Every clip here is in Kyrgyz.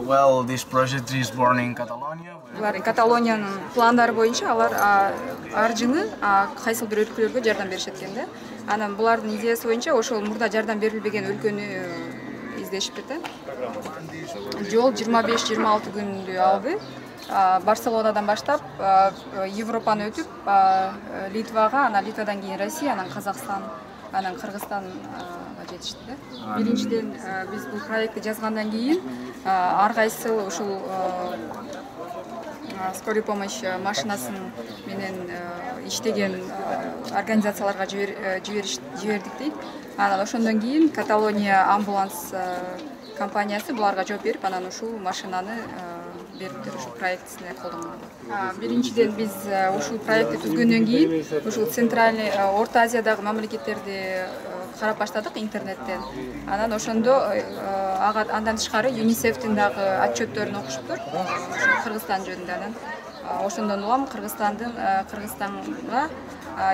Well, this project is born in Catalonia. Каталонияның пландары бойынша алар ар жылы кайсыл бир өлкөлөргө жардам беришет экен да. Анан булардын идеясы боюнча ошол мурда жардам берилбеген өлкөнү издешип да. Жол 25-26 күндү алды. Барселонадан баштап Европаны өтүп Литвага, анан Литвадан кийин Россия, анан Казакстан, анан Кыргызстанга жетишти да. Биринчиден биз бул проектти жазгандан кийин ар кайсыл ушул скорый помощь машинасын менен иштеген организацияларга жибердик дейт. Анан ошондон кийин Каталония амбуланс компаниясы буларга жооп берип, анан ушул машинаны бериптир, ушул проектисине колдонгон. Биринчиден биз ушул проектти түзгөндөн кийин ушул центральный Орто Азиядагы мамлекеттерди карап баштадык интернеттен. Анан ошондо андан тышкары ЮНИСЕФтин дагы отчетторун окушуптур. Кыргызстан жөнүндө анан ошондон улам Кыргызстанга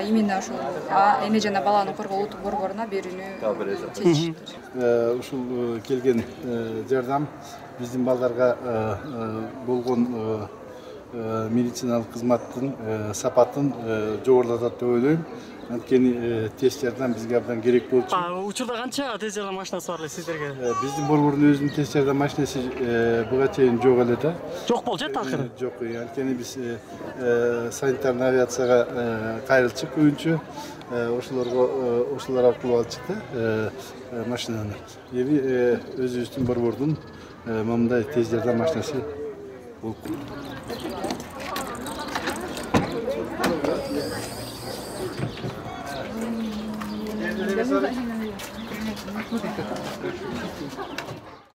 именно ушул эне жана баланы коргоо улуттук борборуна берүүнү чечиштир. Ушул келген жардам биздин балдарга болгон медициналык кызматтын сапатын жогорулатат деп ойлойм. Анткени тез жардам бизге абдан керек болчу. Учурда канча тез жардам машинасы бар эле сиздерге? Биздин борбордун өзүнүн тез жардам машинасы буга чейин жок эле да. Жок болчу акыры? Жок. Анткени биз санитарный авиацияга кайрылчык көбүнчө. Ошолор аркылуу алчык да машинаны. Эми өзүбүздүн борбордун мындай тез жардам машинасы болуп калды.